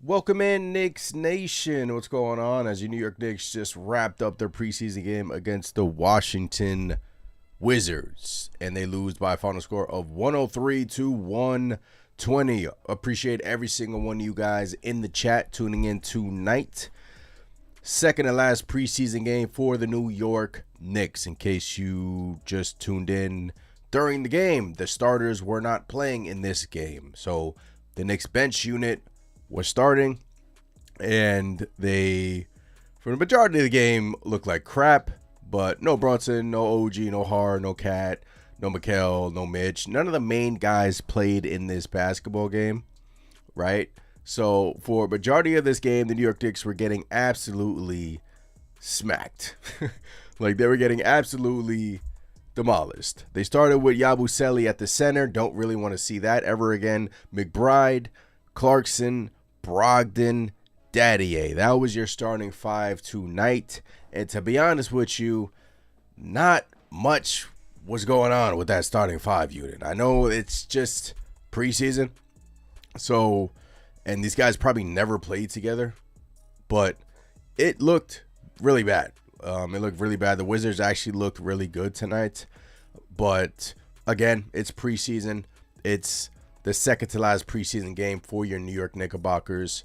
Welcome in, Knicks Nation. What's going on? As your New York Knicks just wrapped up their preseason game against the Washington Wizards, and they lose by a final score of 103 to 120. Appreciate every single one of you guys in the chat tuning in tonight. Second and last preseason game for the New York Knicks. In case you just tuned in during the game, the starters were not playing in this game. So the Knicks bench unit was starting, and they, for the majority of the game, looked like crap. But no Brunson, no OG, no Har, no Cat, no Mikal, no Mitch. None of the main guys played in this basketball game, right? So for majority of this game, the New York Knicks were getting absolutely smacked. Like, they were getting absolutely demolished. They started with Yabusele at the center. Don't really want to see that ever again. McBride, Clarkson, Brogdon, Daddier. That was your starting five tonight. And to be honest with you, not much was going on with that starting five unit. I know it's just preseason, so, and these guys probably never played together, but it looked really bad. It looked really bad. The Wizards actually looked really good tonight, but again, it's preseason. It's the second to last preseason game for your New York Knickerbockers.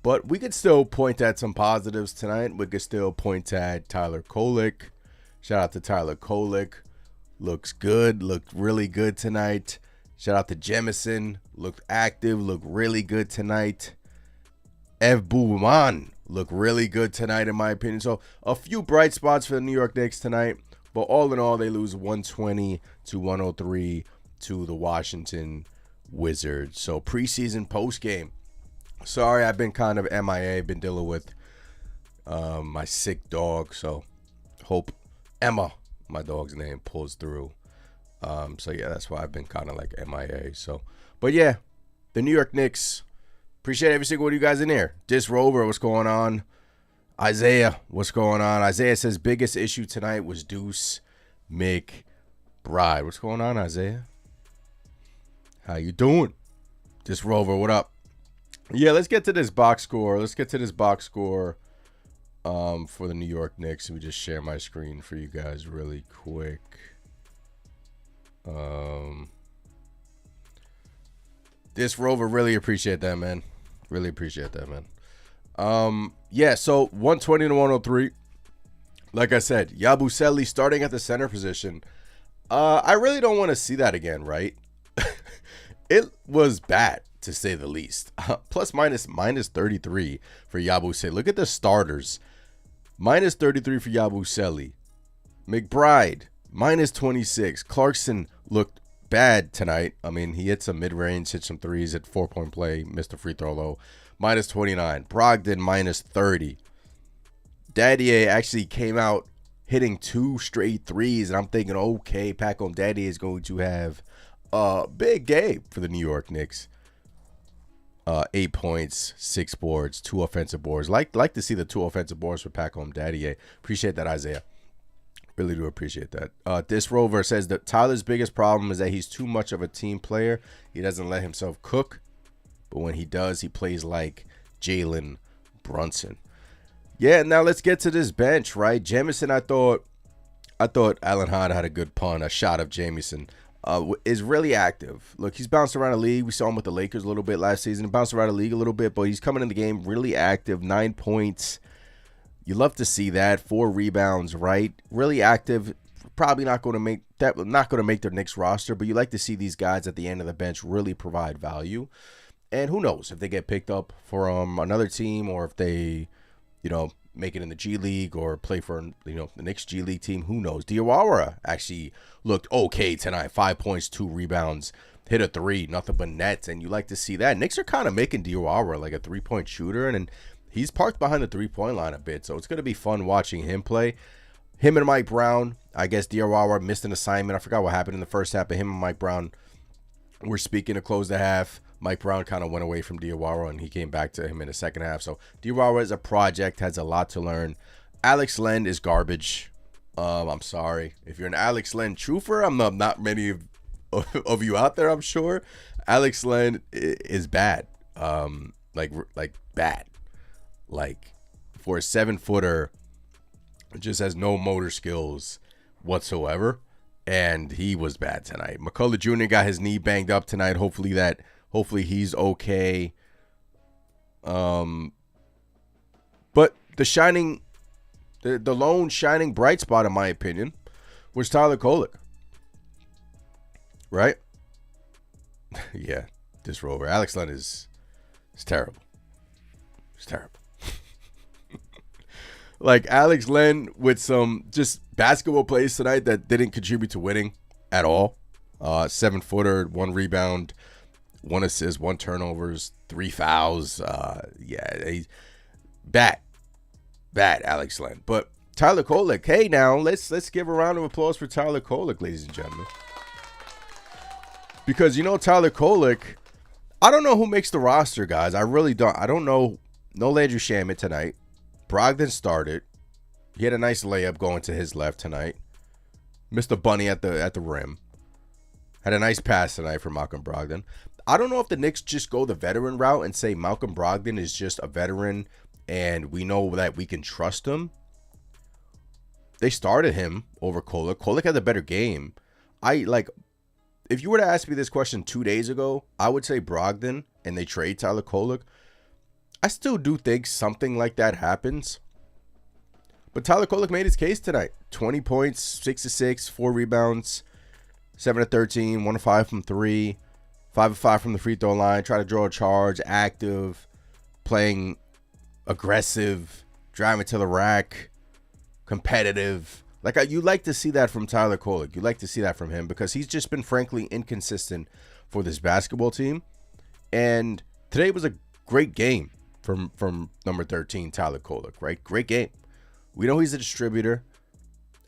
But we could still point at some positives tonight. We could still point at Tyler Kolek. Shout out to Tyler Kolek. Looks good. Looked really good tonight. Shout out to Jemison. Looked active. Looked really good tonight. Ev Bouman looked really good tonight, in my opinion. So a few bright spots for the New York Knicks tonight. But all in all, they lose 120 to 103 to the Washington Wizards. So preseason post game. Sorry, I've been kind of MIA. Been dealing with my sick dog. So hope Emma, my dog's name, pulls through. So yeah, that's why I've been kind of like MIA. So, but yeah, the New York Knicks. Appreciate every single one of you guys in here. Dis Rover, what's going on? Isaiah, what's going on? Isaiah says biggest issue tonight was Deuce McBride. What's going on, Isaiah? How you doing? Dis Rover, what up? Yeah, let's get to this box score. Let's get to this box score for the New York Knicks. Let me just share my screen for you guys really quick. This Rover, really appreciate that, man. Really appreciate that, man. Yeah, so 120 to 103. Like I said, Yabusele starting at the center position. I really don't want to see that again, right? It was bad, to say the least. Minus 33 for Yabusele. Look at the starters. Minus 33 for Yabusele. McBride, minus 26. Clarkson looked bad tonight. I mean, he hit some mid-range, hit some threes at 4-point play, missed a free throw low. Minus 29. Brogdon, minus 30. Daddier actually came out hitting 2 straight threes, and I'm thinking, okay, Pacom Daddier is going to have a big game for the New York Knicks. 8 points, 6 boards, 2 offensive boards. Like to see the 2 offensive boards for Pacom Daddier. Appreciate that, Isaiah. Really do appreciate that. This Rover says that Tyler's biggest problem is that he's too much of a team player. He doesn't let himself cook, but when he does, he plays like Jalen Brunson. Yeah, now let's get to this bench, right? Jamison, I thought Alan Hahn had a good pun, a shot of Jamison. Is really active. Look, he's bounced around the league. We saw him with the Lakers a little bit last season. He bounced around the league a little bit, but he's coming in the game really active. 9 points. You love to see that. 4 rebounds, right? Really active. Probably not going to make that. Not going to make their Knicks roster, but you like to see these guys at the end of the bench really provide value. And who knows if they get picked up from another team, or if they, make it in the G League or play for, the Knicks G League team. Who knows? Diawara actually looked okay tonight. 5 points, 2 rebounds, hit a 3, nothing but nets. And you like to see that. Knicks are kind of making Diawara like a 3-point shooter, and he's parked behind the 3-point line a bit. So it's going to be fun watching him play. Him and Mike Brown, I guess Diawara missed an assignment. I forgot what happened in the first half, but him and Mike Brown were speaking to close the half. Mike Brown kind of went away from Diawara, and he came back to him in the second half. So Diawara is a project, has a lot to learn. Alex Len is garbage. I'm sorry. If you're an Alex Len truther, I'm not many of you out there, I'm sure. Alex Len is bad. like bad. Like for a 7-footer, just has no motor skills whatsoever, and he was bad tonight. McCullough Jr. got his knee banged up tonight. Hopefully he's okay. But the lone shining bright spot, in my opinion, was Tyler Kolek. Right? Yeah, this rover. Alex Len is terrible. It's terrible. Like Alex Len with some just basketball plays tonight that didn't contribute to winning at all. 7-footer, 1 rebound, 1 assist, 1 turnovers, 3 fouls. He's bad Alex Len. But Tyler Kolek, hey, now let's give a round of applause for Tyler Kolek, ladies and gentlemen. Because Tyler Kolek, I don't know who makes the roster, guys. I really don't. I don't know. No Landry Shamet tonight. Brogdon started. He had a nice layup going to his left tonight. Missed a bunny at the rim. Had a nice pass tonight for Malcolm Brogdon. I don't know if the Knicks just go the veteran route and say Malcolm Brogdon is just a veteran and we know that we can trust him. They started him over Kolek. Kolek had a better game. If you were to ask me this question 2 days ago, I would say Brogdon and they trade Tyler Kolek. I still do think something like that happens. But Tyler Kolek made his case tonight. 20 points, 6 of 6, 4 rebounds, 7 of 13, 1 of 5 from 3, 5 of 5 from the free throw line, try to draw a charge, active, playing aggressive, driving to the rack, competitive. You like to see that from Tyler Kolek. You like to see that from him because he's just been frankly inconsistent for this basketball team. And today was a great game from number 13, Tyler Kolek, right? Great game. We know he's a distributor.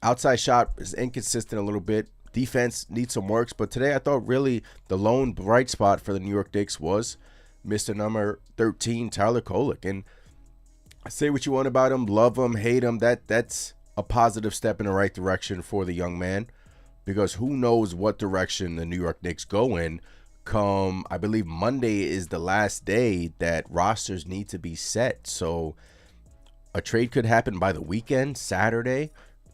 Outside shot is inconsistent a little bit. Defense needs some works. But today I thought really the lone bright spot for the New York Knicks was Mr. number 13, Tyler Kolek. And say what you want about him, love him, hate him. That's a positive step in the right direction for the young man. Because who knows what direction the New York Knicks go in come, I believe Monday is the last day that rosters need to be set. So a trade could happen by the weekend, Saturday,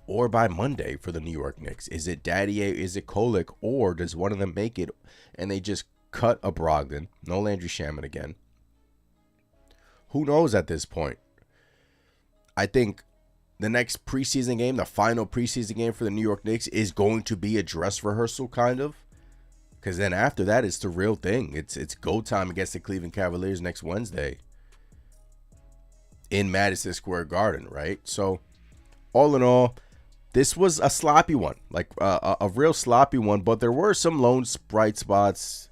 or by Monday for the New York Knicks. Is it Daddier, is it Kolek, or does one of them make it and they just cut a Brogdon? No Landry Shamet again. Who knows at this point? I think the next preseason game, the final preseason game for the New York Knicks, is going to be a dress rehearsal, kind of. Because then after that, it's the real thing. It's go time against the Cleveland Cavaliers next Wednesday in Madison Square Garden, right? So, all in all, this was a sloppy one, like a real sloppy one. But there were some lone bright spots,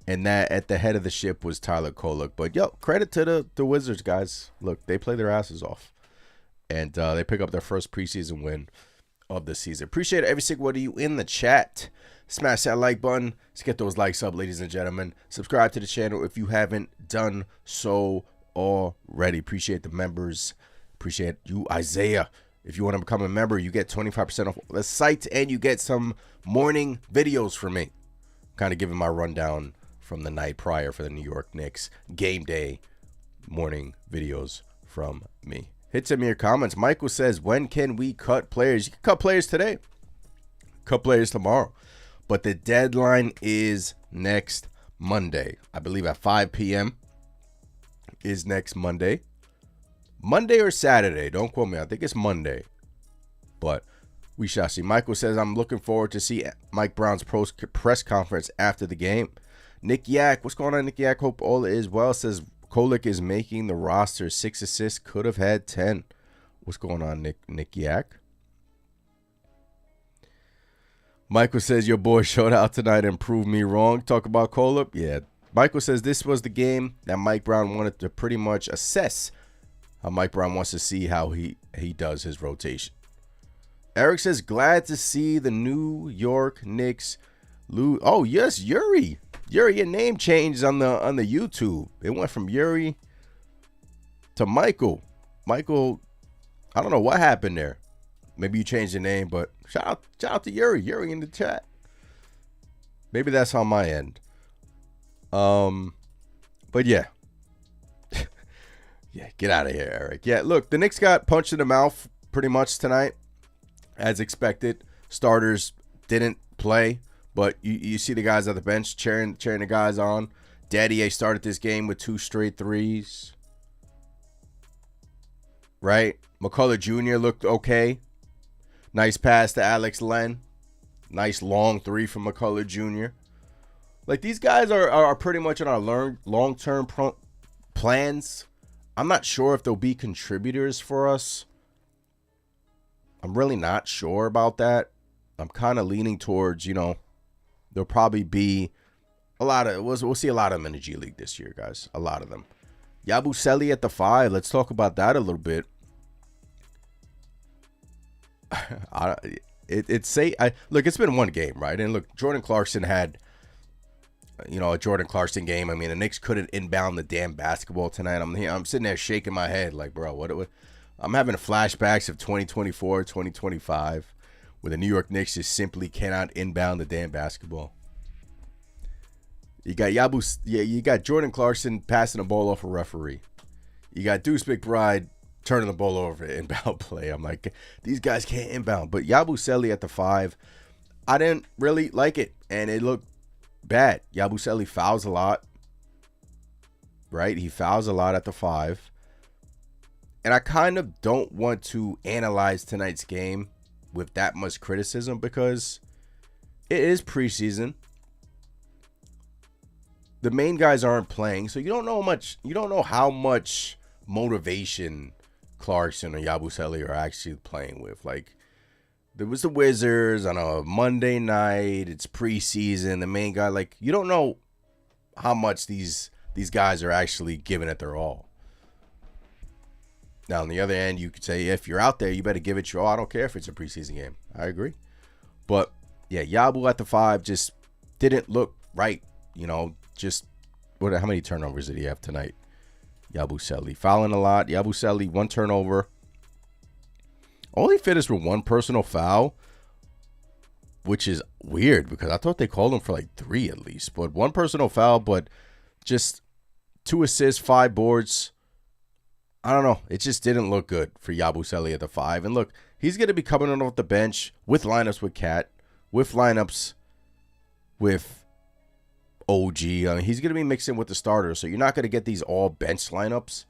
and that at the head of the ship was Tyler Kolek. But credit to the Wizards, guys. Look, they play their asses off, and they pick up their first preseason win of the season. Appreciate every single one of you in the chat. Smash that like button. Let's get those likes up, ladies and gentlemen. Subscribe to the channel if you haven't done so already. Appreciate the members. Appreciate you, Isaiah. If you want to become a member, you get 25% off the site and you get some morning videos from me. Kind of giving my rundown from the night prior for the New York Knicks game day. Morning videos from me. Hit some of your comments. Michael says, when can we cut players? You can cut players today. Cut players tomorrow. But the deadline is next Monday. I believe at 5 p.m. is next Monday. Monday or Saturday. Don't quote me. I think it's Monday. But we shall see. Michael says, I'm looking forward to see Mike Brown's press conference after the game. Nick Yak. What's going on, Nick Yak? Hope all is well. Says Kolek is making the roster. 6 assists. Could have had 10. What's going on, Nick Yak? Michael says, your boy showed out tonight and proved me wrong. Talk about Kolek. Yeah. Michael says this was the game that Mike Brown wanted to pretty much assess how Mike Brown wants to see how he does his rotation. Eric says, glad to see the New York Knicks lose. Oh, yes, Yuri. Yuri, your name changed on the YouTube. It went from Yuri to Michael. Michael, I don't know what happened there. Maybe you changed your name, but shout out to Yuri. Yuri in the chat. Maybe that's on my end. But yeah. Yeah, get out of here, Eric. Yeah, look, the Knicks got punched in the mouth pretty much tonight, as expected. Starters didn't play, but you see the guys at the bench cheering the guys on. Daddy started this game with 2 straight threes. Right? McCullough Jr. looked okay. Nice pass to Alex Len. Nice long 3 from McCullough Jr. Like, these guys are pretty much in our long-term plans. I'm not sure if they'll be contributors for us. I'm really not sure about that. I'm kind of leaning towards, there'll probably be a lot of, we'll see a lot of them in the G League this year, guys. A lot of them. Yabusele at the 5. Let's talk about that a little bit. Look, it's been one game, right? And look, Jordan Clarkson had, a Jordan Clarkson game. I mean, the Knicks couldn't inbound the damn basketball tonight. I'm sitting there shaking my head like, bro, what? I'm having flashbacks of 2024, 2025, where the New York Knicks just simply cannot inbound the damn basketball. You got Jordan Clarkson passing the ball off a referee. You got Deuce McBride turning the ball over to inbound play. I'm like, these guys can't inbound. But Yabusele at the 5, I didn't really like it, and it looked bad. Yabusele fouls a lot, right? He fouls a lot at the 5. And I kind of don't want to analyze tonight's game with that much criticism because it is preseason. The main guys aren't playing, so you don't know how much motivation Clarkson or Yabusele are actually playing with. Like, there was the Wizards on a Monday night. It's preseason. The main guy, like, you don't know how much these guys are actually giving it their all. Now, on the other end, you could say if you're out there, you better give it your all. I don't care if it's a preseason game. I agree. But, yeah, Yabu at the 5 just didn't look right. Just how many turnovers did he have tonight? Yabusele fouling a lot. Yabusele 1 turnover. Only finished with 1 personal foul, which is weird because I thought they called him for like 3 at least. But 1 personal foul, but just 2 assists, 5 boards. I don't know. It just didn't look good for Yabusele at the 5. And look, he's going to be coming on off the bench with lineups with Cat, with lineups with OG. I mean, he's going to be mixing with the starters, so you're not going to get these all bench lineups.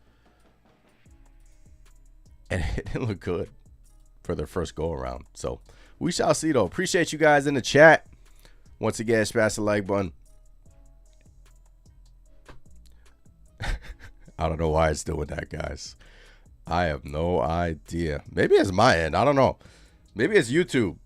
And it didn't look good for their first go around. So we shall see, though. Appreciate you guys in the chat. Once again, smash the like button. I don't know why it's doing that, guys. I have no idea. Maybe it's my end. I don't know. Maybe it's YouTube.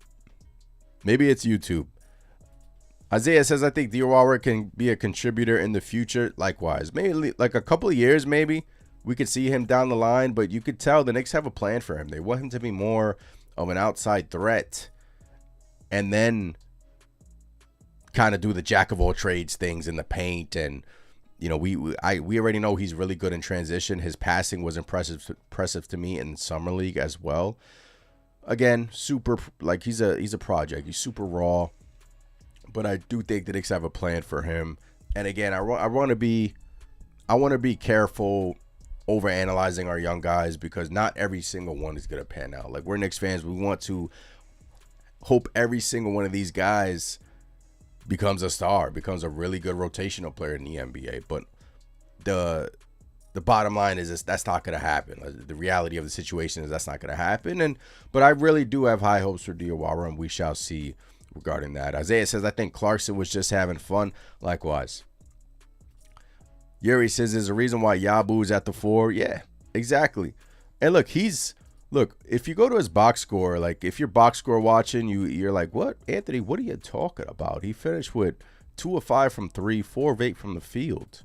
Isaiah says, I think Diawara can be a contributor in the future. Likewise. Maybe like a couple of years, maybe. We could see him down the line, but you could tell the Knicks have a plan for him. They want him to be more of an outside threat and then kind of do the jack of all trades things in the paint. And, we already know he's really good in transition. His passing was impressive to me in Summer League as well. Again, super, like he's a project. He's super raw. But I do think the Knicks have a plan for him. And again, I want to be careful over analyzing our young guys because not every single one is going to pan out. Like, we're Knicks fans. We want to hope every single one of these guys becomes a star, becomes a really good rotational player in the NBA. But the bottom line is that's not going to happen. The reality of the situation is that's not going to happen. But I really do have high hopes for Diawara, and we shall see regarding that. Isaiah says, I think Clarkson was just having fun. Likewise. Yuri says, there's a reason why Yabu's at the 4. Yeah, exactly. And look, if you go to his box score, like if you're box score watching, you're like, what? Anthony, what are you talking about? He finished with 2 of 5 from 3, 4 of 8 from the field,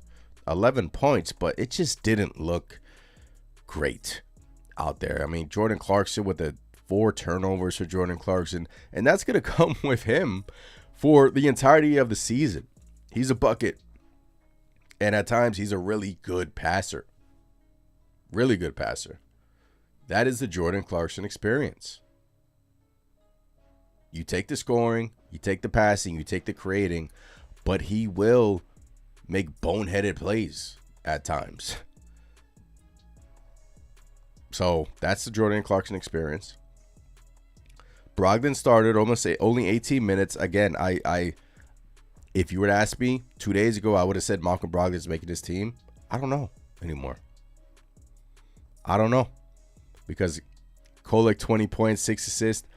11 points, but it just didn't look great out there. I mean, Jordan Clarkson with the 4 turnovers for Jordan Clarkson, and that's going to come with him for the entirety of the season. He's a bucket, and at times he's a really good passer. Really good passer. That is the Jordan Clarkson experience. You take the scoring, you take the passing, you take the creating, but he will make boneheaded plays at times. So that's the Jordan Clarkson experience. Brogdon started only 18 minutes. Again, if you were to ask me 2 days ago, I would have said Malcolm Brogdon's making this team. I don't know anymore. I don't know. Because Kolek, 20 points, 6 assists.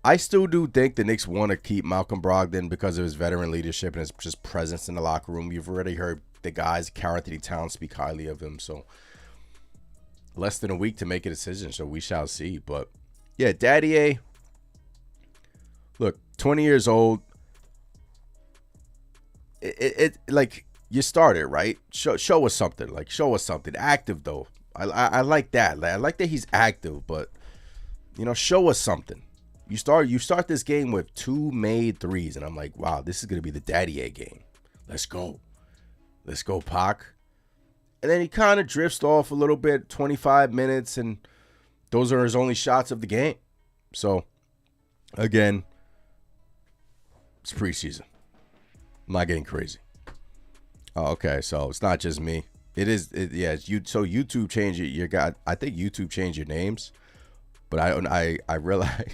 I still do think the Knicks want to keep Malcolm Brogdon because of his veteran leadership and his just presence in the locker room. You've already heard the guys, Karl-Anthony Towns, speak highly of him. So less than a week to make a decision, so we shall see. But yeah, Daddy A, look, 20 years old. It like, you started, right? Show us something. Like, show us something. Active, though. I like that. I like that he's active, but, you know, show us something. You start this game with 2 made threes, and I'm like, wow, this is going to be the Daddy A game. Let's go. Let's go, Pac. And then he kind of drifts off a little bit, 25 minutes, and those are his only shots of the game. So, again, it's preseason. I'm not getting crazy. Oh, okay, so it's not just me. Yeah, it's you. So YouTube changed I think YouTube changed your names, but I realize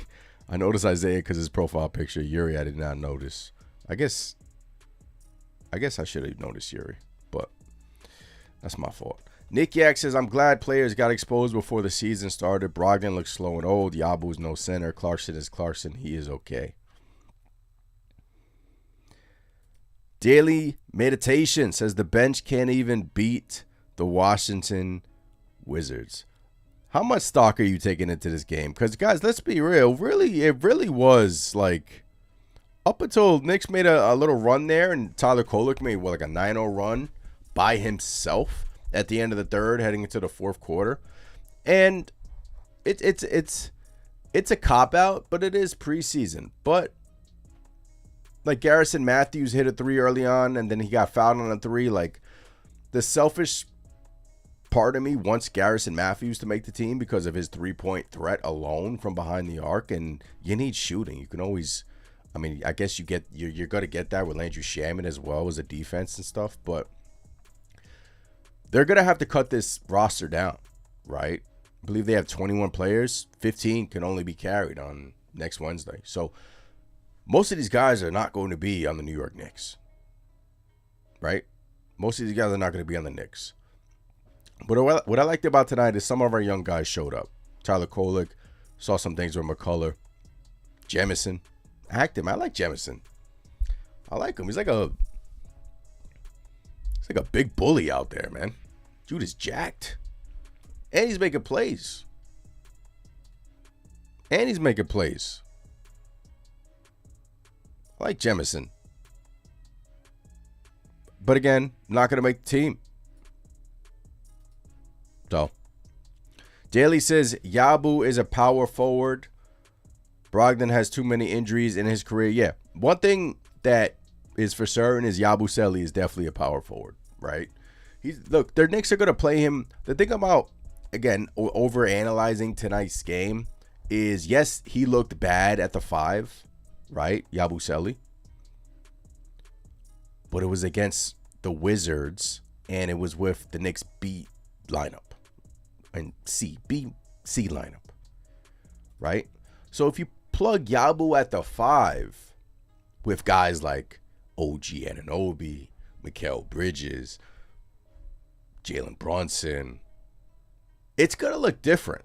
I noticed Isaiah because his profile picture. Yuri, I did not notice. I guess I should have noticed Yuri, but that's my fault. Nick Yak says, I'm glad players got exposed before the season started. Brogdon looks slow and old. Yabu's no center. Clarkson is Clarkson. He is okay. Daily Meditation says the bench can't even beat the Washington Wizards. How much stock are you taking into this game? Because, guys, let's be real. It really was like up until Knicks made a little run there, and Tyler Kolek made like a 9-0 run by himself at the end of the third, heading into the fourth quarter. And it's a cop-out, but it is preseason. But like Garrison Matthews hit a 3 early on, and then he got fouled on a 3. Like, the selfish part of me wants Garrison Matthews to make the team because of his 3-point threat alone from behind the arc, and you need shooting. You can always, I mean, I guess you're going to get that with Landry Shaman as well as a defense and stuff, but they're going to have to cut this roster down, right? I believe they have 21 players. 15 can only be carried on next Wednesday. So most of these guys are not going to be on the New York Knicks, right? Most of these guys are not going to be on the Knicks. But what I liked about tonight is some of our young guys showed up. Tyler Kolek, saw some things with McCullough. Jemison, active. I like Jemison. I like him. He's like a big bully out there, man. Dude is jacked. And he's making plays. I like Jemison. But again, not going to make the team. So, Daly says Yabu is a power forward. Brogdon has too many injuries in his career. Yeah, one thing that is for certain is Yabusele is definitely a power forward, right? Look, their Knicks are going to play him. The thing about, again, over-analyzing tonight's game is, yes, he looked bad at the 5, right? Yabusele. But it was against the Wizards, and it was with the Knicks B lineup. And B lineup, right? So if you plug Yabu at the 5 with guys like OG Anunoby, Mikal Bridges, Jalen Brunson, it's going to look different.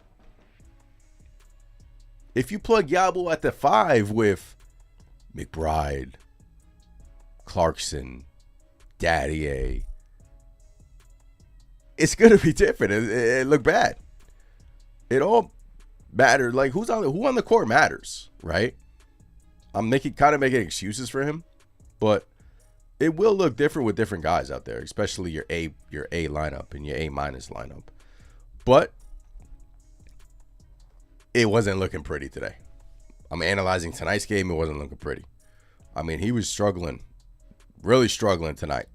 If you plug Yabu at the 5 with McBride, Clarkson, Daddy A, it's going to be different. It look bad. It all matters. Like, who on the court matters, right? I'm making excuses for him, but it will look different with different guys out there, especially your A lineup and your A- lineup. But it wasn't looking pretty today. I'm analyzing tonight's game. It wasn't looking pretty. I mean, he was struggling, really struggling tonight.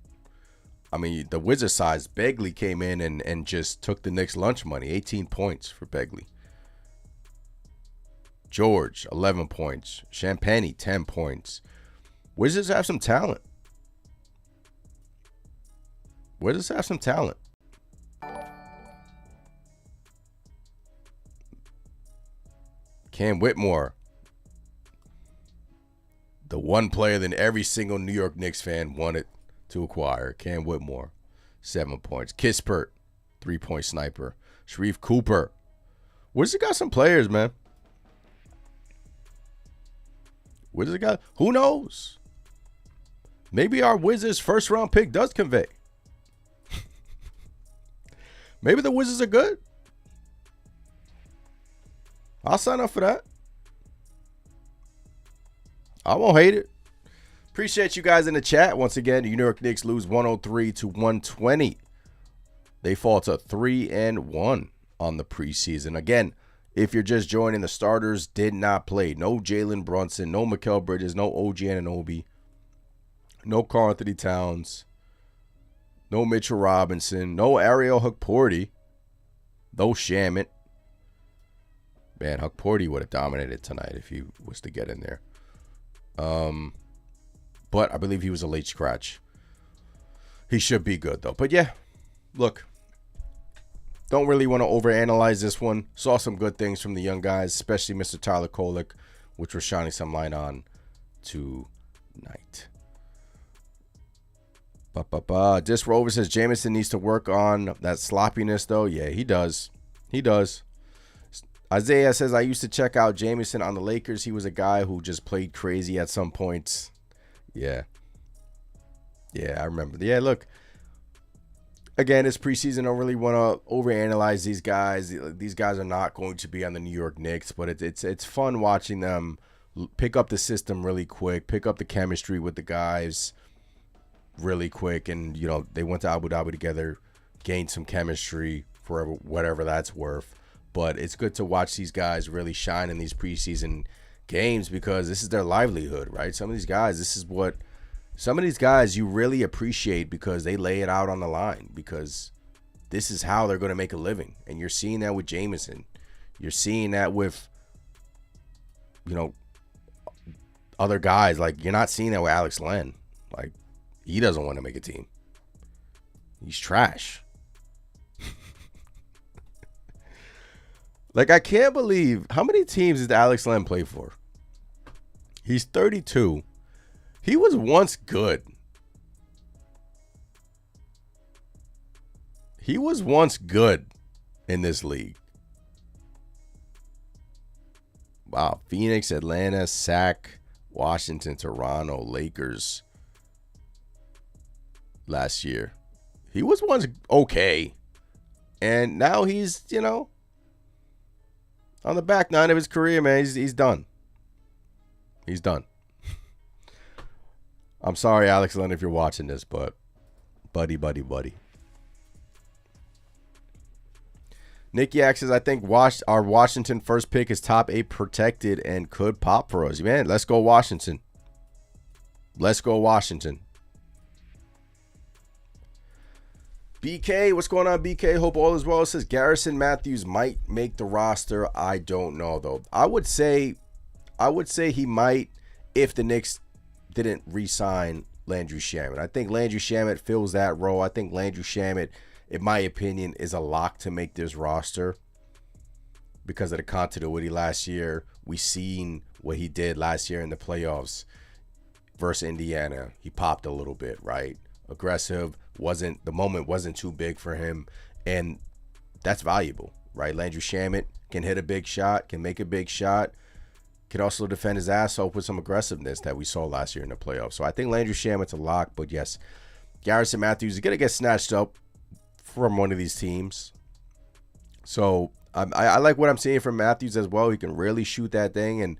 I mean, the Wizard size, Begley came in and just took the Knicks lunch money. 18 points for Begley. George, 11 points. Champagny, 10 points. Wizards have some talent. Cam Whitmore. The one player that every single New York Knicks fan wanted to acquire. Cam Whitmore, 7 points. Kispert, 3-point sniper. Sharif Cooper. Wizards got some players, man. Wizards got, who knows? Maybe our Wizards first round pick does convey. Maybe the Wizards are good. I'll sign up for that. I won't hate it. Appreciate you guys in the chat. Once again, the New York Knicks lose 103-120. They fall to 3-1 on the preseason. Again, if you're just joining, the starters did not play. No Jalen Brunson, no Mikal Bridges, no OG Anunoby, no Karl Anthony Towns, no Mitchell Robinson, no Ariel Hukporti, no Shamet. Man, Hukporti would have dominated tonight if he was to get in there. But I believe he was a late scratch. He should be good, though. But, yeah, look, don't really want to overanalyze this one. Saw some good things from the young guys, especially Mr. Tyler Kolek, which we're shining some light on tonight. Disc Rover says Jamison needs to work on that sloppiness, though. Yeah, he does. He does. Isaiah says, I used to check out Jamison on the Lakers. He was a guy who just played crazy at some points. Yeah. Yeah, I remember. Yeah, look. Again, it's preseason. I don't really want to overanalyze these guys. These guys are not going to be on the New York Knicks, but it's fun watching them pick up the system really quick, pick up the chemistry with the guys really quick. And, you know, they went to Abu Dhabi together, gained some chemistry for whatever that's worth. But it's good to watch these guys really shine in these preseason games because this is their livelihood, right? Some of these guys you really appreciate because they lay it out on the line because this is how they're going to make a living. And you're seeing that with Jamison. You're seeing that with, you know, other guys. Like, you're not seeing that with Alex Len. Like, he doesn't want to make a team. He's trash. Like, I can't believe how many teams did Alex Len play for? He's 32. He was once good. He was once good in this league. Wow. Phoenix, Atlanta, Sac, Washington, Toronto, Lakers last year. He was once okay. And now he's, you know, on the back nine of his career, man. He's done. He's done. I'm sorry, Alex Len, if you're watching this, but buddy. Nick Yak says, I think our Washington first pick is top 8 protected and could pop for us. Man, let's go Washington. Let's go Washington. BK, what's going on, BK? Hope all is well. It says Garrison Matthews might make the roster. I don't know, though. I would say he might if the Knicks didn't re-sign Landry Shamet. I think Landry Shamet fills that role. I think Landry Shamet, in my opinion, is a lock to make this roster because of the continuity last year. We seen what he did last year in the playoffs versus Indiana. He popped a little bit, right? Aggressive. The moment wasn't too big for him, and that's valuable, right? Landry Shamet can hit a big shot, can make a big shot, can also defend his ass off with some aggressiveness that we saw last year in the playoffs. So I think Landry Shamet's a lock, but yes, Garrison Matthews is going to get snatched up from one of these teams. So I like what I'm seeing from Matthews as well. He can really shoot that thing, and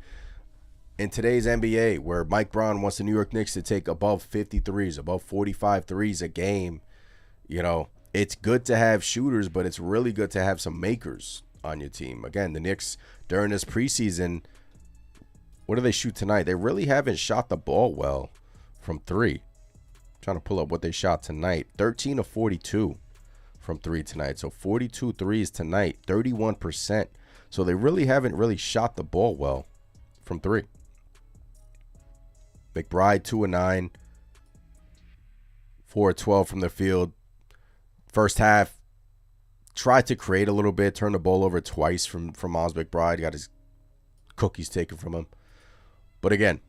in today's NBA, where Mike Brown wants the New York Knicks to take above 50 threes, above 45 threes a game, you know, it's good to have shooters, but it's really good to have some makers on your team. Again, the Knicks, during this preseason, what do they shoot tonight? They really haven't shot the ball well from three. I'm trying to pull up what they shot tonight. 13 of 42 from three tonight. So 42 threes tonight, 31%. So they really haven't really shot the ball well from three. McBride, 2 of 9, 4 of 12 from the field. First half, tried to create a little bit, turned the ball over twice from Miles McBride. Got his cookies taken from him. But again,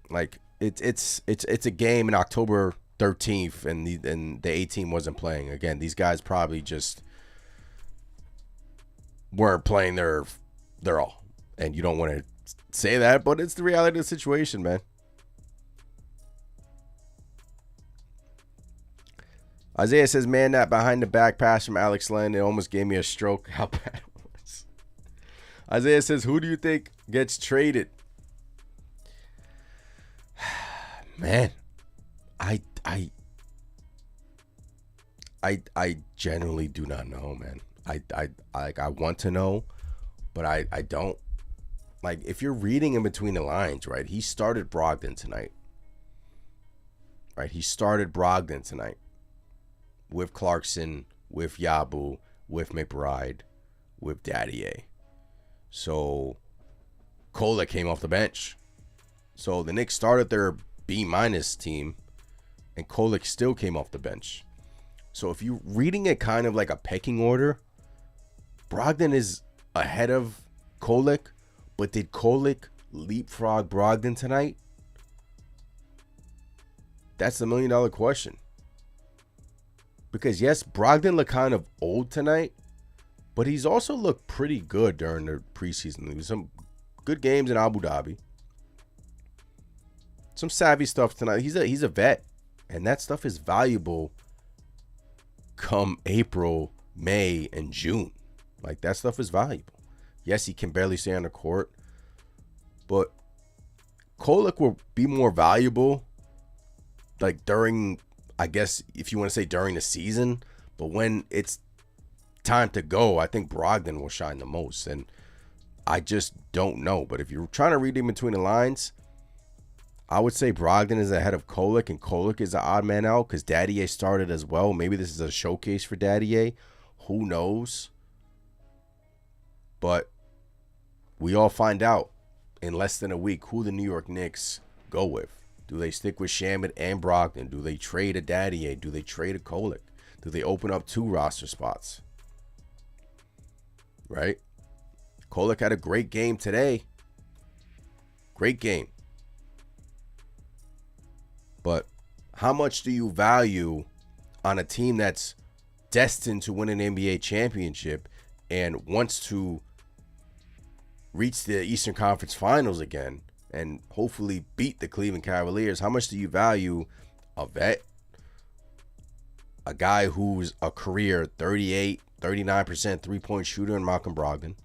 like it's a game in October 13th, and the A team wasn't playing. Again, these guys probably just weren't playing their all, and you don't want to say that, but it's the reality of the situation, man. Isaiah says, man, that behind the back pass from Alex Len, it almost gave me a stroke. How bad it was. Isaiah says, who do you think gets traded? Man, I genuinely do not know, man. I want to know, but I don't. Like, if you're reading in between the lines, right? He started Brogdon tonight. Right? He started Brogdon tonight with Clarkson, with Yabu, with McBride, with Daddier. So Kolek came off the bench. So the Knicks started their B- team, and Kolek still came off the bench. So if you're reading it kind of like a pecking order, Brogdon is ahead of Kolek, but did Kolek leapfrog Brogdon tonight? That's the $1 million question. Because yes, Brogdon looked kind of old tonight, but he's also looked pretty good during the preseason. There was some good games in Abu Dhabi. Some savvy stuff tonight. He's a vet, and that stuff is valuable come April, May, and June. Like, that stuff is valuable. Yes, he can barely stay on the court, but Kolek will be more valuable, like, during, I guess, if you want to say during the season. But when it's time to go, I think Brogdon will shine the most, and I just don't know. But if you're trying to read in between the lines, I would say Brogdon is ahead of Kolek, and Kolek is the odd man out because Daddier started as well. Maybe this is a showcase for Daddier. Who knows? But we all find out in less than a week who the New York Knicks go with. Do they stick with Shamet and Brogdon? Do they trade a Daddier? Do they trade a Kolek? Do they open up 2 roster spots? Right? Kolek had a great game today. Great game. But how much do you value on a team that's destined to win an NBA championship and wants to reach the Eastern Conference Finals again and hopefully beat the Cleveland Cavaliers? How much do you value a vet, a guy who's a career 38, 39% three-point shooter in Malcolm Brogdon,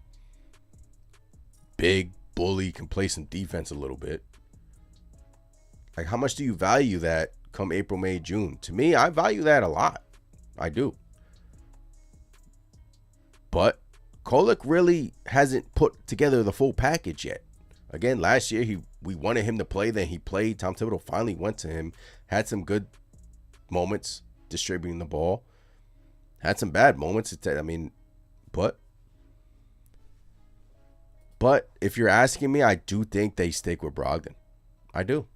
big, bully, can play some defense a little bit? Like, how much do you value that come April, May, June? To me, I value that a lot. I do. But Kolek really hasn't put together the full package yet. Again, last year we wanted him to play, then he played. Tom Thibodeau finally went to him, had some good moments distributing the ball, had some bad moments. But if you're asking me, I do think they stick with Brogdon. I do.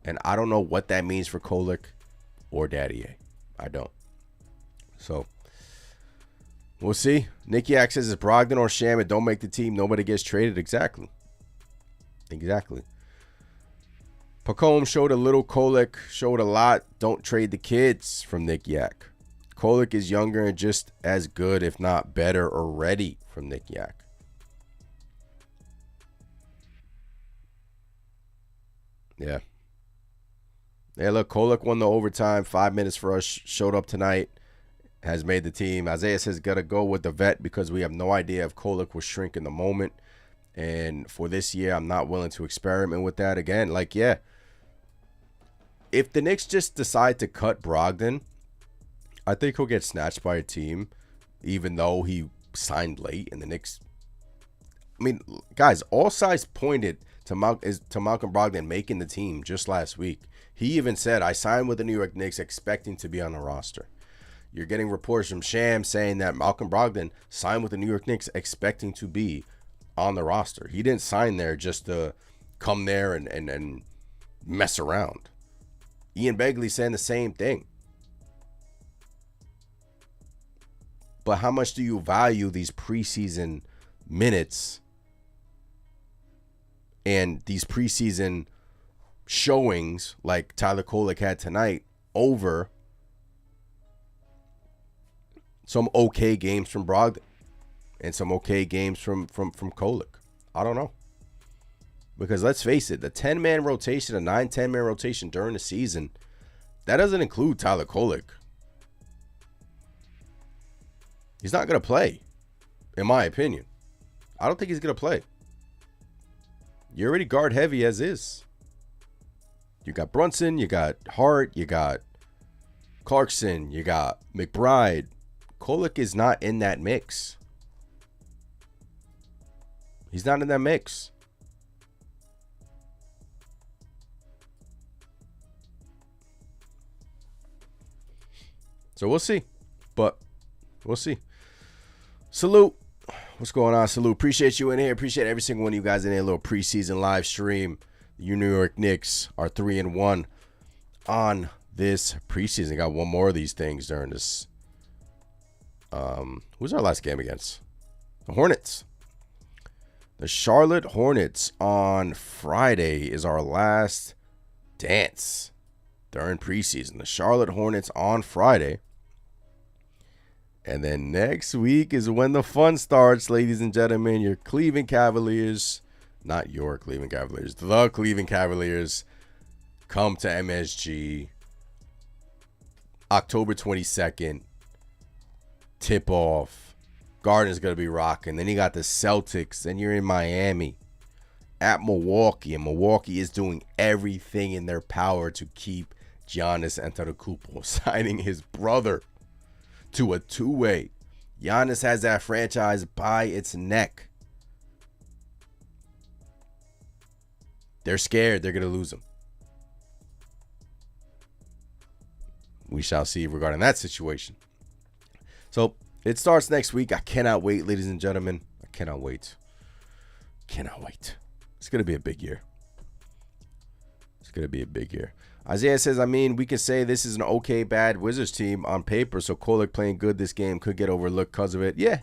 And I don't know what that means for Kolek or Daddier. I don't. So we'll see. Nicky Yak says it's Brogdon or Shamet. Don't make the team. Nobody gets traded. Exactly. Pacome showed a little. Kolek showed a lot. Don't trade the kids from Nick Yak. Kolek is younger and just as good, if not better already, from Nick Yak. Yeah. Yeah, look, Kolek won the overtime. 5 minutes for us. Showed up tonight. Has made the team. Isaiah says, got to go with the vet because we have no idea if Kolek will shrink in the moment. And for this year, I'm not willing to experiment with that again. Like, yeah. If the Knicks just decide to cut Brogdon, I think he'll get snatched by a team, even though he signed late. And the Knicks, I mean, guys, all sides pointed to Malcolm Brogdon making the team just last week. He even said, I signed with the New York Knicks expecting to be on the roster. You're getting reports from Sham saying that Malcolm Brogdon signed with the New York Knicks expecting to be on the roster. He didn't sign there just to come there and mess around. Ian Begley saying the same thing. But how much do you value these preseason minutes And these preseason showings like Tyler Kolek had tonight over some okay games from Brogdon and some okay games from Kolek. I don't know. Because let's face it, the 10-man rotation, a 9-10-man rotation during the season, that doesn't include Tyler Kolek. He's not going to play, in my opinion. I don't think he's going to play. You're already guard heavy as is. You got Brunson, you got Hart, you got Clarkson, you got McBride. Kolek is not in that mix. He's not in that mix. So we'll see. But we'll see. Salute. What's going on? Salute. Appreciate you in here. Appreciate every single one of you guys in here. A little preseason live stream. You New York Knicks are 3-1 on this preseason. Got one more of these things during this. Who's our last game against? The Hornets. The Charlotte Hornets on Friday is our last dance during preseason. The Charlotte Hornets on Friday. And then next week is when the fun starts, ladies and gentlemen. Your Cleveland Cavaliers, not your Cleveland Cavaliers, the Cleveland Cavaliers come to MSG October 22nd. Tip off. Garden's going to be rocking. Then you got the Celtics. Then you're in Miami at Milwaukee. And Milwaukee is doing everything in their power to keep Giannis Antetokounmpo, signing his brother to a two-way. Giannis has that franchise by its neck. They're scared they're going to lose him. We shall see regarding that situation. So it starts next week. I cannot wait, ladies and gentlemen. I cannot wait. Cannot wait. It's going to be a big year. It's going to be a big year. Isaiah says, I mean, we can say this is an okay, bad Wizards team on paper, so Kolek playing good this game could get overlooked because of it. Yeah.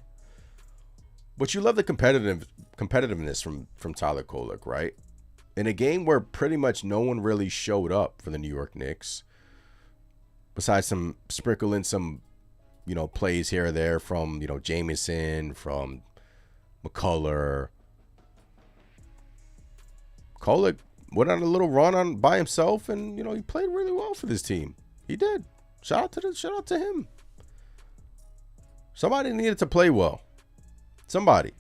But you love the competitiveness from Tyler Kolek, right? In a game where pretty much no one really showed up for the New York Knicks, besides some sprinkle in some, plays here or there from, Jamison, from McCullough. Kolek went on a little run by himself, and he played really well for this team. He did. Shout out to him. Somebody needed to play well. Somebody.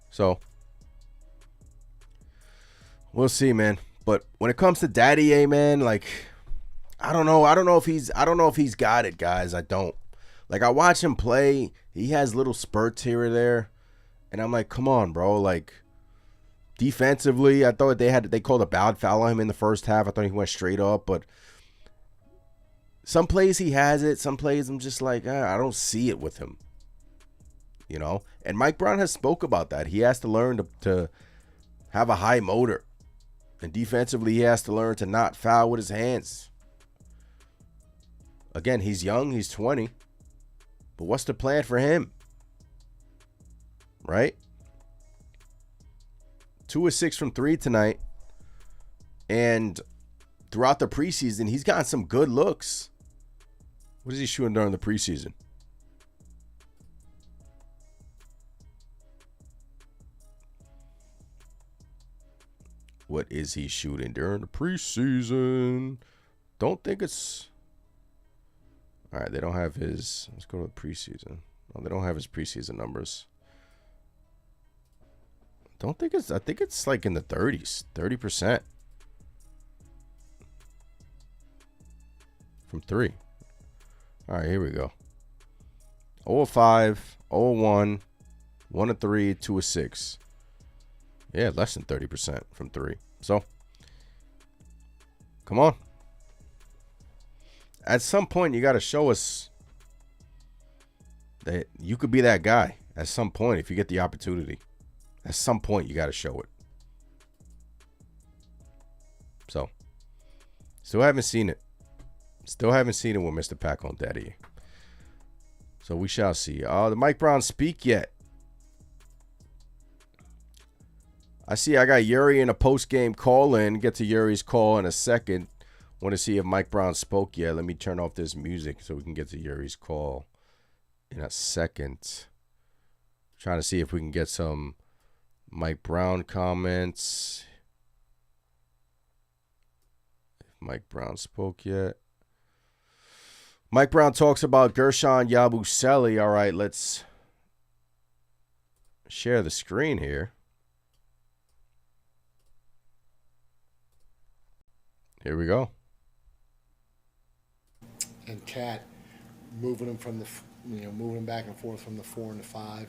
So we'll see, man. But when it comes to Daddy A, man, I don't know. I don't know if he's got it, guys. I don't. I watch him play. He has little spurts here or there. And I'm like, come on, bro. Defensively, I thought they called a bad foul on him in the first half. I thought he went straight up. But some plays he has it. Some plays I'm just I don't see it with him. And Mike Brown has spoke about that. He has to learn to have a high motor. And defensively, he has to learn to not foul with his hands. Again, he's young. He's 20. But what's the plan for him? Right? 2 of 6 from 3 tonight. And throughout the preseason, he's gotten some good looks. What is he shooting during the preseason? What is he shooting during the preseason? Don't think it's... All right, they don't have his... Let's go to the preseason. No, they don't have his preseason numbers. I think it's in the 30s. 30%. From 3. All right, here we go. 0 of 5, 0 of 1, 1 of 3, 2 of 6. Yeah, less than 30% from 3. So, come on. At some point, you got to show us that you could be that guy. At some point, if you get the opportunity. At some point, you got to show it. So, still haven't seen it. Still haven't seen it with Mr. Pack on Daddy. So we shall see. The Mike Brown speak yet? I see I got Yuri in a post-game call-in. Get to Yuri's call in a second. Want to see if Mike Brown spoke yet. Let me turn off this music so we can get to Yuri's call in a second. Trying to see if we can get some Mike Brown comments. If Mike Brown spoke yet. Mike Brown talks about Gershon Yabusele. All right, let's share the screen here. Here we go. And Cat moving them from the, moving them back and forth from the 4 and the 5.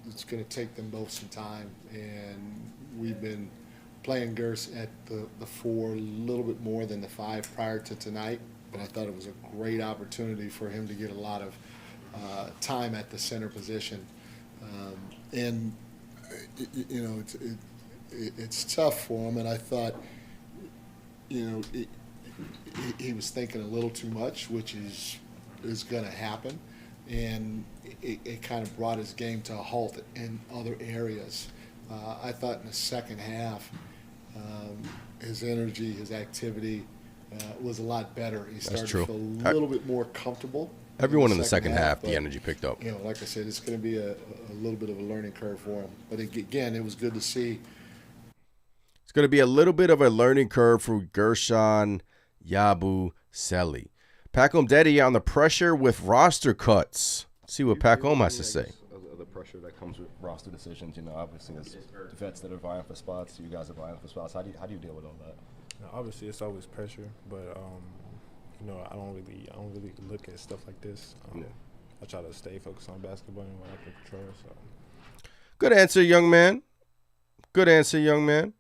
It's going to take them both some time, and we've been playing Gers at the 4 a little bit more than the 5 prior to tonight. But I thought it was a great opportunity for him to get a lot of time at the center position, and it's tough for him. And I thought, he was thinking a little too much, which is going to happen, and it kind of brought his game to a halt in other areas. I thought in the second half, his energy, his activity was a lot better. He started to feel a little bit more comfortable. Everyone in the second half, the energy picked up. Like I said, it's going to be a little bit of a learning curve for him. But again, it was good to see. It's going to be a little bit of a learning curve for Gershon Yabusele. Pacom Deddy on the pressure with roster cuts. Let's see what Pacom has to say. The pressure that comes with roster decisions, obviously there's vets that are vying for spots. You guys are vying for spots. How do you deal with all that? Obviously, it's always pressure, but I don't really look at stuff like this. I try to stay focused on basketball and what I can control. So, good answer, young man. Good answer, young man.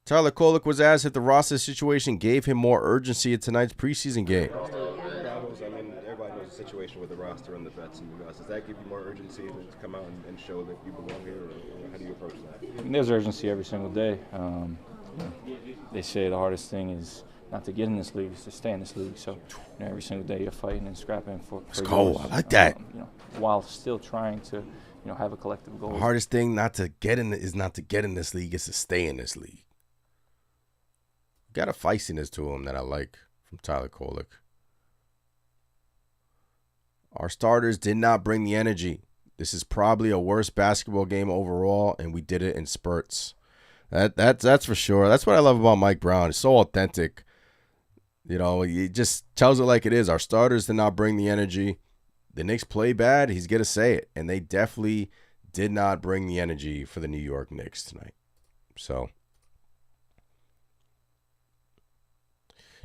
Tyler Kolek was asked if the roster situation gave him more urgency in tonight's preseason game. Everybody knows the situation with the roster and the vets and you guys. Does that give you more urgency to come out and show that you belong here, or how do you approach that? There's urgency every single day. They say the hardest thing is not to get in this league, is to stay in this league. So every single day you're fighting and scrapping for it's cold. I like that. While still trying to have a collective goal. The hardest thing not to get in is not to get in this league, is to stay in this league. Got a feistiness to him that I like from Tyler Kolek. Our starters did not bring the energy. This is probably a worse basketball game overall, and we did it in spurts. That's for sure. That's what I love about Mike Brown. It's so authentic. He just tells it like it is. Our starters did not bring the energy. The Knicks play bad. He's going to say it. And they definitely did not bring the energy for the New York Knicks tonight. So,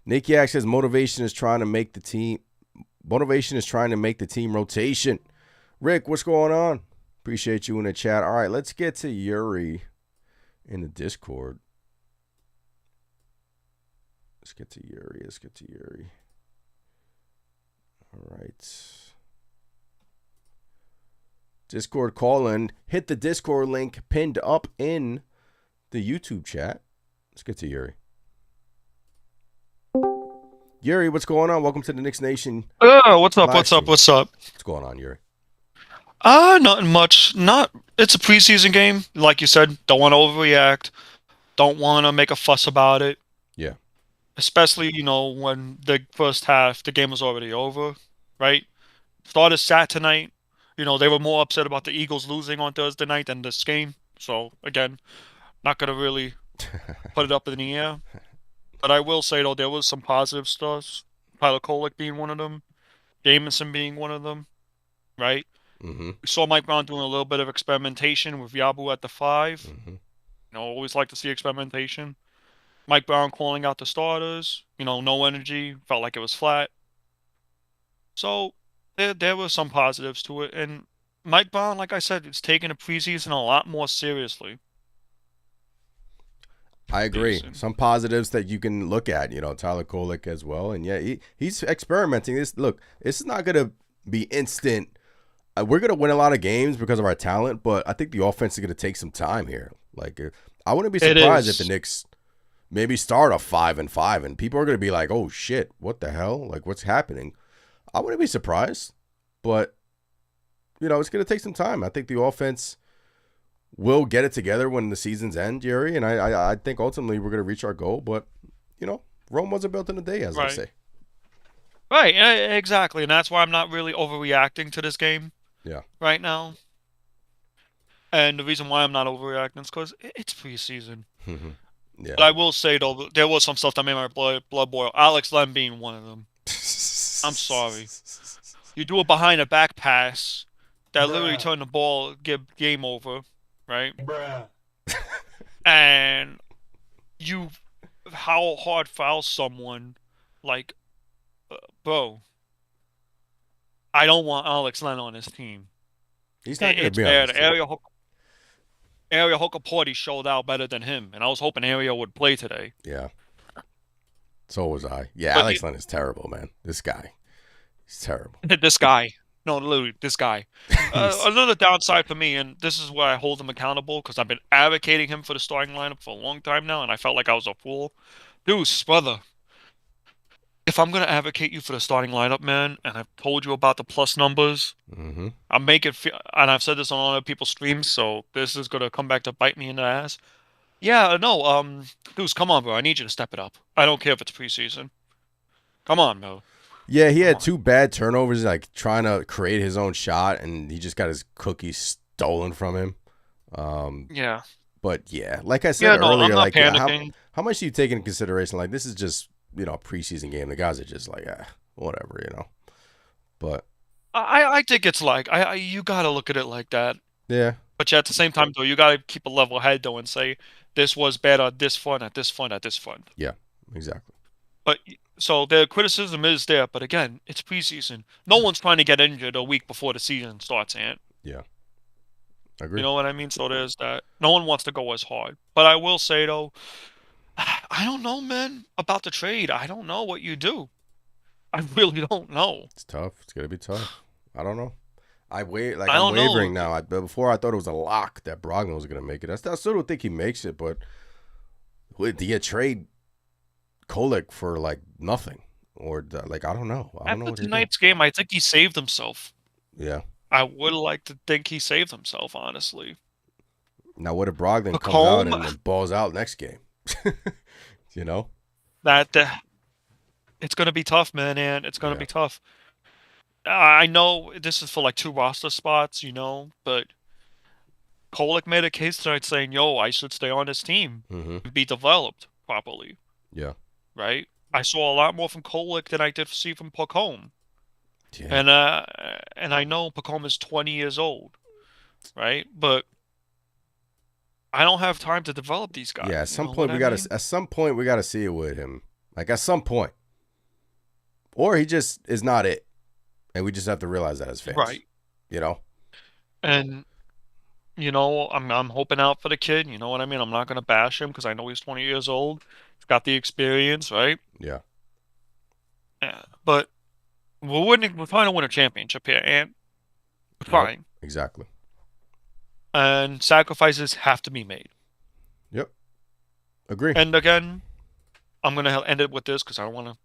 Nick Yak says motivation is trying to make the team rotation. Rick, what's going on? Appreciate you in the chat. All right, let's get to Yuri in the Discord. Let's get to Yuri. All right. Discord call in. Hit the Discord link pinned up in the YouTube chat. Let's get to Yuri. Yuri, what's going on? Welcome to the Knicks Nation. What's up? What's going on, Yuri? Nothing much. It's a preseason game. Like you said, don't want to overreact. Don't want to make a fuss about it. Yeah. Especially, when the first half, the game was already over, right? Starters sat tonight. They were more upset about the Eagles losing on Thursday night than this game. So, again, not going to really put it up in the air. But I will say, though, there was some positive stuff. Tyler Kolek being one of them. Jamison being one of them, right? Mm-hmm. We saw Mike Brown doing a little bit of experimentation with Yabu at the 5. Mm-hmm. Always like to see experimentation. Mike Brown calling out the starters. No energy. Felt like it was flat. So there were some positives to it. And Mike Brown, like I said, is taking the preseason a lot more seriously. I agree. Some positives that you can look at, Tyler Kolek as well. And, yeah, he's experimenting. This is not going to be instant. We're going to win a lot of games because of our talent, but I think the offense is going to take some time here. I wouldn't be surprised if the Knicks maybe start off 5-5, and people are going to be like, oh, shit, what the hell? What's happening? I wouldn't be surprised, but it's going to take some time. I think the offense will get it together when the season's end, Jerry, and I think ultimately we're going to reach our goal. But Rome wasn't built in a day, as they say. Right, exactly, and that's why I'm not really overreacting to this game. Yeah. Right now. And the reason why I'm not overreacting is because it's preseason. Yeah. But I will say, though, there was some stuff that made my blood boil. Alex Len being one of them. I'm sorry. You do a behind-the-back pass that literally turned the ball, game over, right? Bruh. And you how hard foul someone, like, bro, I don't want Alex Len on this team. He's not going to be bad. on this team. Ariel Hokaporty showed out better than him, and I was hoping Ariel would play today. Yeah. So was I. Yeah, But Alex Len is terrible, man. This guy. He's terrible. This guy. No, literally, this guy. Another downside for me, and this is where I hold him accountable, because I've been advocating him for the starting lineup for a long time now, and I felt like I was a fool. Deuce, brother. If I'm going to advocate you for the starting lineup, man, and I've told you about the plus numbers, I'm making, and I've said this on other people's streams, so this is going to come back to bite me in the ass. Yeah, no, Deuce, come on, bro. I need you to step it up. I don't care if it's preseason. Come on, bro. Yeah, he had 2 bad turnovers, like trying to create his own shot, and he just got his cookies stolen from him. Yeah. But yeah, like I said earlier, I'm not like panicking. how much do you take into consideration? Like, this is just a preseason game. The guys are just like, whatever, But I think it's like you gotta look at it like that. yeah, But at the same time, though, you gotta keep a level head though and say this was bad at this front, at this front, at this front. Yeah, exactly. But so the criticism is there, but again, it's preseason. No one's trying to get injured a week before the season starts, Ant. Yeah, agree. You know what I mean? So there's that. No one wants to go as hard. But I will say though, I don't know, man, about the trade. I don't know what you do. I really don't know. It's tough. It's gonna be tough. I don't know. I'm don't know. wavering now. Before I thought it was a lock that Brogdon was gonna make it. I still don't think he makes it. But do you trade Kolek for like nothing, or like I don't know. I don't know After what to do. tonight's game, I think he saved himself. Yeah. I would like to think he saved himself, honestly. Now, what if Brogdon comes out and then balls out next game? That it's going to be tough, man, and it's going to be tough. I know this is for like 2 roster spots, but Kolek made a case tonight saying, yo, I should stay on this team and be developed properly. Yeah. Right? I saw a lot more from Kolek than I did see from Pacome. Yeah. And I know Pacome is 20 years old, right? But I don't have time to develop these guys. Yeah, at some point we gotta see it with him. Like at some point. Or he just is not it. And we just have to realize that as fans. Right. And I'm hoping out for the kid, you know what I mean? I'm not gonna bash him because I know he's 20 years old. He's got the experience, right? Yeah. Yeah. But we're trying to win a championship here, and we're trying. Yep, exactly. And sacrifices have to be made. Yep. Agree. And again, I'm going to end it with this because I don't want to,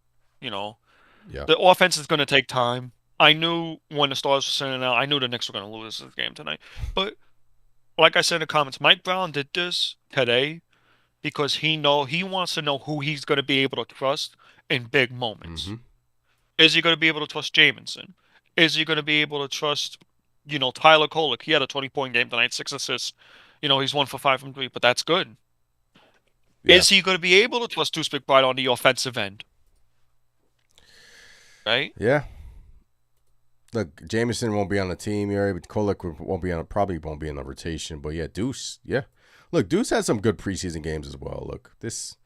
Yeah. The offense is going to take time. I knew when the Stars were sending out, I knew the Knicks were going to lose this game tonight. But like I said in the comments, Mike Brown did this today because he wants to know who he's going to be able to trust in big moments. Is he going to be able to trust Jamison? Is he going to be able to trust, Tyler Kolek? He had a 20-point game tonight, 6 assists. He's 1 for 5 from 3, but that's good. Yeah. Is he going to be able to trust Deuce McBride on the offensive end? Right? Yeah. Look, Jamison won't be on the team here, but Kolek probably won't be in the rotation. But yeah, Deuce, yeah. Look, Deuce had some good preseason games as well. Look, this.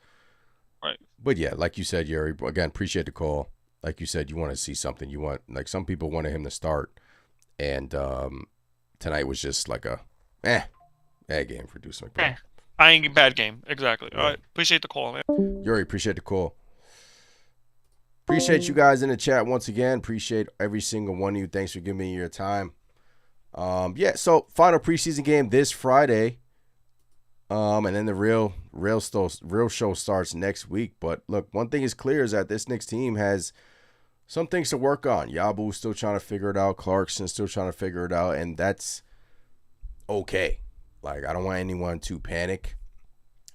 Right. But yeah, like you said, Yuri, again, appreciate the call. Like you said, you want to see something. You want, like, some people wanted him to start. And tonight was just like a bad game for Deuce McBride. Bad game. Exactly. All right. Appreciate the call, man. Yuri, appreciate the call. Appreciate you guys in the chat once again. Appreciate every single one of you. Thanks for giving me your time. So final preseason game this Friday. And then the real show starts next week. But look, one thing is clear is that this Knicks team has some things to work on. Yabu's still trying to figure it out. Clarkson's still trying to figure it out, and that's okay. Like, I don't want anyone to panic.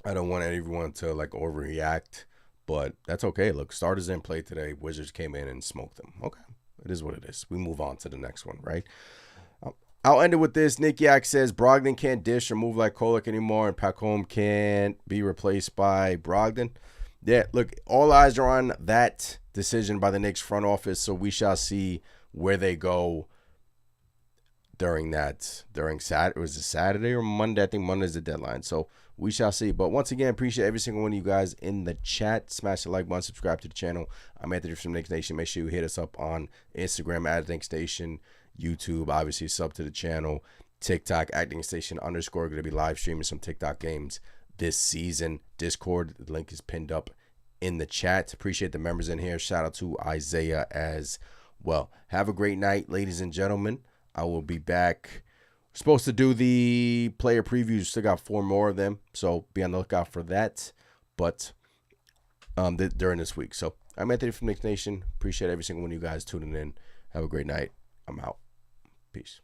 I don't want everyone to, like, overreact, but that's okay. Look, starters didn't play today. Wizards came in and smoked them. Okay, it is what it is. We move on to the next one, right? I'll end it with this. Nick Yak says Brogdon can't dish or move like Kolek anymore, and Pacom can't be replaced by Brogdon. Yeah, look, all eyes are on that decision by the Knicks front office, so we shall see where they go during Saturday. Was it Saturday or Monday? I think Monday's the deadline, so we shall see. But once again, appreciate every single one of you guys in the chat. Smash the like button, subscribe to the channel. I'm Anthony from Knicks Nation. Make sure you hit us up on Instagram at Knicks Nation, YouTube, obviously sub to the channel, TikTok at Knicks Nation _. Going to be live streaming some TikTok games this season. Discord, the link is pinned up in the chat. Appreciate the members in here. Shout out to Isaiah as well. Have a great night, ladies and gentlemen. I will be back. We're supposed to do the player previews. Still got 4 more of them, so be on the lookout for that. But during this week. So I'm Anthony from Knicks Nation. Appreciate every single one of you guys tuning in. Have a great night. I'm out. Peace.